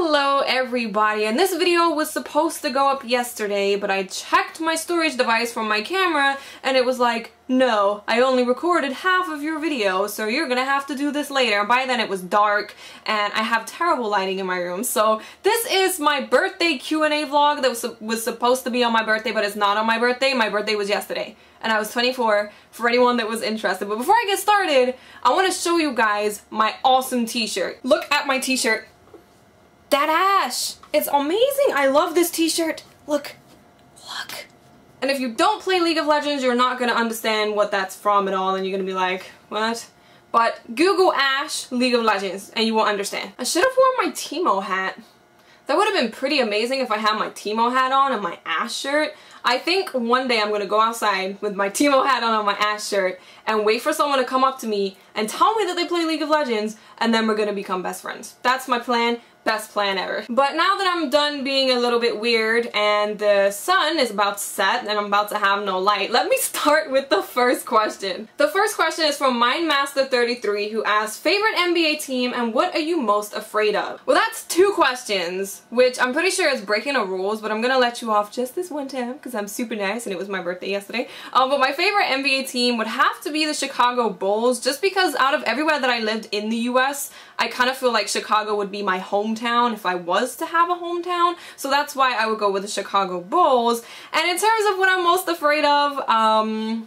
Hello everybody, and this video was supposed to go up yesterday, but I checked my storage device from my camera and it was like, no, I only recorded half of your video, so you're gonna have to do this later. And by then it was dark and I have terrible lighting in my room. So this is my birthday Q&A vlog that was supposed to be on my birthday, but it's not on my birthday. My birthday was yesterday and I was 24 for anyone that was interested. But before I get started, I want to show you guys my awesome t-shirt. Look at my t-shirt. That Ashe! It's amazing! I love this t-shirt. Look. Look. And if you don't play League of Legends, you're not going to understand what that's from at all, and you're going to be like, what? But Google Ashe League of Legends and you will understand. I should have worn my Teemo hat. That would have been pretty amazing if I had my Teemo hat on and my Ashe shirt. I think one day I'm going to go outside with my Teemo hat on and my Ashe shirt and wait for someone to come up to me and tell me that they play League of Legends, and then we're going to become best friends. That's my plan. Best plan ever. But now that I'm done being a little bit weird and the sun is about to set and I'm about to have no light, let me start with the first question. The first question is from MindMaster33, who asks, favorite NBA team and what are you most afraid of? Well, that's two questions, which I'm pretty sure is breaking the rules, but I'm gonna let you off just this one time because I'm super nice and it was my birthday yesterday. But my favorite NBA team would have to be the Chicago Bulls, just because out of everywhere that I lived in the US, I kind of feel like Chicago would be my hometown if I was to have a hometown, so that's why I would go with the Chicago Bulls. And in terms of what I'm most afraid of,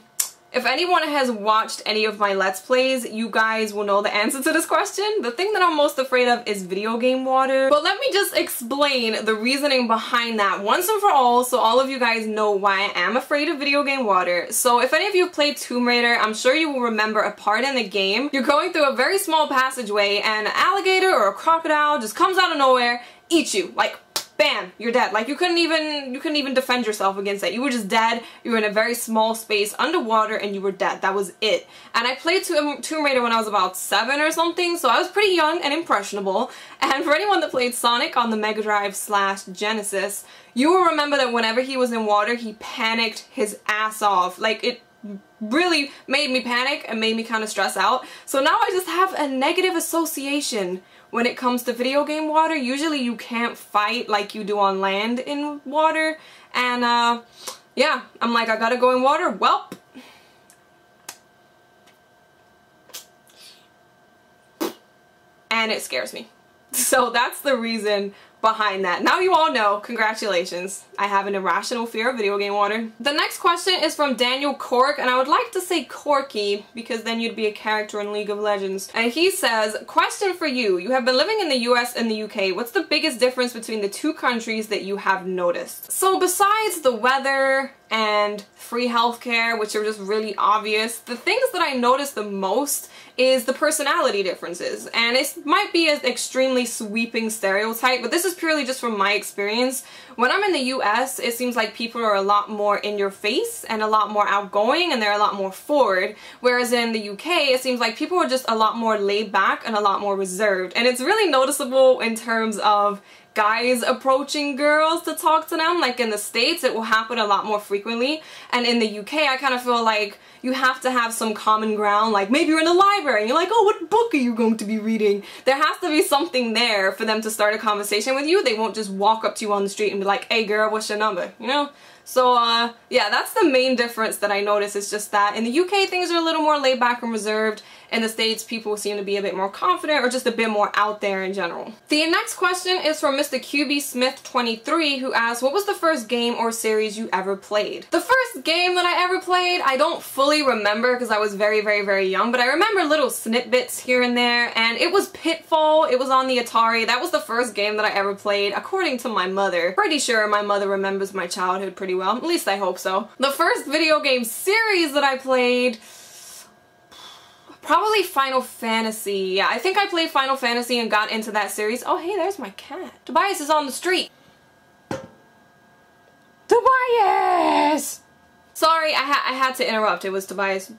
if anyone has watched any of my Let's Plays, you guys will know the answer to this question. The thing that I'm most afraid of is video game water. But let me just explain the reasoning behind that once and for all, so all of you guys know why I am afraid of video game water. So if any of you have played Tomb Raider, I'm sure you will remember a part in the game. You're going through a very small passageway and an alligator or a crocodile just comes out of nowhere, eats you, like bam, you're dead. Like you couldn't even defend yourself against that. You were just dead. You were in a very small space underwater and you were dead. That was it. And I played Tomb Raider when I was about 7 or something, so I was pretty young and impressionable. And for anyone that played Sonic on the Mega Drive / Genesis, you will remember that whenever he was in water, he panicked his ass off. Like, it really made me panic and made me kind of stress out. So now I just have a negative association when it comes to video game water. Usually you can't fight like you do on land in water, and yeah, I'm like, I gotta go in water, welp. And it scares me. So that's the reason behind that. Now you all know, congratulations. I have an irrational fear of video game water. The next question is from Daniel Cork, and I would like to say Corky because then you'd be a character in League of Legends. And he says, question for you. You have been living in the US and the UK. What's the biggest difference between the two countries that you have noticed? So besides the weather and free healthcare, which are just really obvious, the things that I notice the most is the personality differences. And it might be an extremely sweeping stereotype, but this is purely just from my experience. When I'm in the US, it seems like people are a lot more in your face and a lot more outgoing, and they're a lot more forward. Whereas in the UK, it seems like people are just a lot more laid back and a lot more reserved. And it's really noticeable in terms of guys approaching girls to talk to them. Like in the States, it will happen a lot more frequently, and in the UK I kind of feel like you have to have some common ground. Like maybe you're in a library and you're like, oh, what book are you going to be reading? There has to be something there for them to start a conversation with you. They won't just walk up to you on the street and be like, hey girl, what's your number, you know? So yeah, that's the main difference that I notice, is just that in the UK things are a little more laid back and reserved. In the States, people seem to be a bit more confident or just a bit more out there in general. The next question is from Mr. QB Smith 23, who asks, what was the first game or series you ever played? The first game that I ever played, I don't fully remember because I was very, very, very young, but I remember little snippets here and there, and it was Pitfall. It was on the Atari. That was the first game that I ever played, according to my mother. Pretty sure my mother remembers my childhood pretty well. At least I hope so. The first video game series that I played, probably Final Fantasy. Yeah, I think I played Final Fantasy and got into that series. Oh, hey, there's my cat. Tobias is on the street. Tobias! Sorry, I had to interrupt. It was Tobias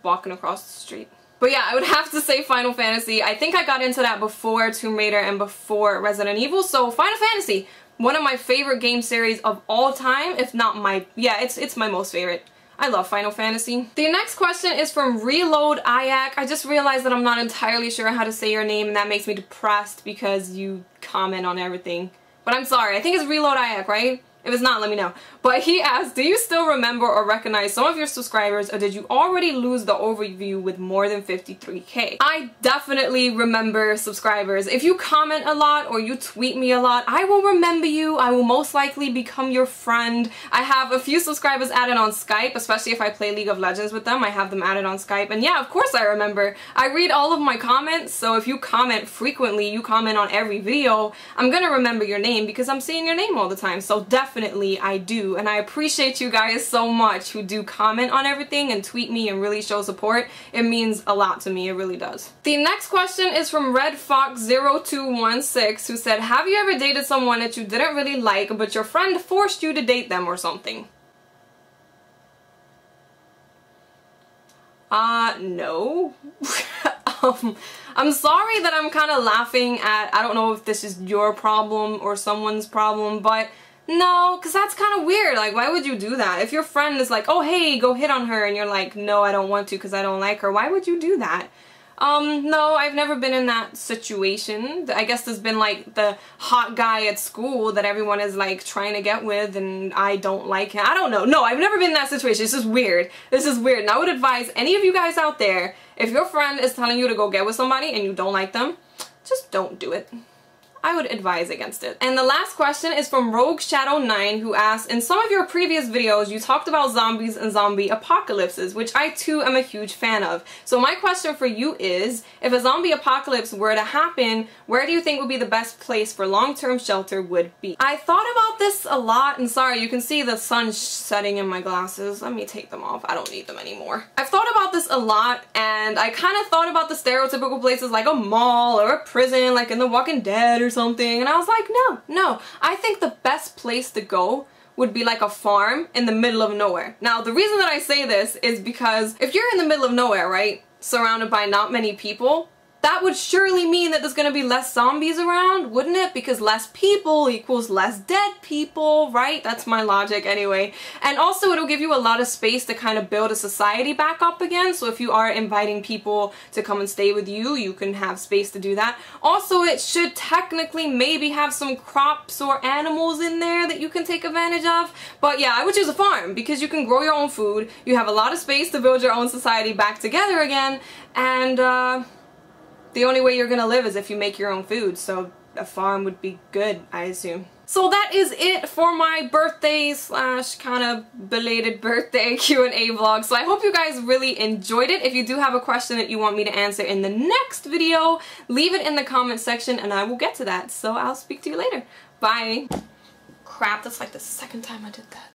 walking across the street. But yeah, I would have to say Final Fantasy. I think I got into that before Tomb Raider and before Resident Evil, so Final Fantasy, one of my favorite game series of all time, if not my, yeah, it's my most favorite. I love Final Fantasy. The next question is from Reload Ayak. I just realized that I'm not entirely sure how to say your name, and that makes me depressed because you comment on everything. But I'm sorry, I think it's Reload Ayak, right? If it's not, let me know. But he asked, do you still remember or recognize some of your subscribers, or did you already lose the overview with more than 53K? I definitely remember subscribers. If you comment a lot or you tweet me a lot, I will remember you. I will most likely become your friend. I have a few subscribers added on Skype, especially if I play League of Legends with them. I have them added on Skype. And yeah, of course I remember. I read all of my comments, so if you comment frequently, you comment on every video, I'm gonna remember your name because I'm seeing your name all the time. So definitely I do. And I appreciate you guys so much who do comment on everything and tweet me and really show support. It means a lot to me, it really does. The next question is from RedFox0216, who said, have you ever dated someone that you didn't really like but your friend forced you to date them or something? No. I'm sorry that I'm kind of laughing at, I don't know if this is your problem or someone's problem, but no, because that's kind of weird. Like, why would you do that? If your friend is like, oh hey, go hit on her, and you're like, no, I don't want to because I don't like her, why would you do that? No, I've never been in that situation. I guess there's been like the hot guy at school that everyone is like trying to get with and I don't like him. I don't know. No, I've never been in that situation. It's just weird. This is weird. And I would advise any of you guys out there, if your friend is telling you to go get with somebody and you don't like them, just don't do it. I would advise against it. And the last question is from Rogue Shadow 9, who asked, in some of your previous videos you talked about zombies and zombie apocalypses, which I too am a huge fan of. So my question for you is, if a zombie apocalypse were to happen, where do you think would be the best place for long-term shelter would be? I thought about this a lot, and sorry, you can see the sun setting in my glasses. Let me take them off. I don't need them anymore. I've thought about this a lot, and I kind of thought about the stereotypical places like a mall or a prison, like in The Walking Dead or something, and I was like, no, I think the best place to go would be like a farm in the middle of nowhere. Now, the reason that I say this is because if you're in the middle of nowhere, right, surrounded by not many people, that would surely mean that there's gonna be less zombies around, wouldn't it? Because less people equals less dead people, right? That's my logic anyway. And also it'll give you a lot of space to kind of build a society back up again. So if you are inviting people to come and stay with you, you can have space to do that. Also, it should technically maybe have some crops or animals in there that you can take advantage of. But yeah, I would choose a farm because you can grow your own food. You have a lot of space to build your own society back together again. And the only way you're gonna live is if you make your own food, so a farm would be good, I assume. So that is it for my birthday slash kind of belated birthday Q&A vlog. So I hope you guys really enjoyed it. If you do have a question that you want me to answer in the next video, leave it in the comment section and I will get to that. So I'll speak to you later. Bye. Crap, that's like the second time I did that.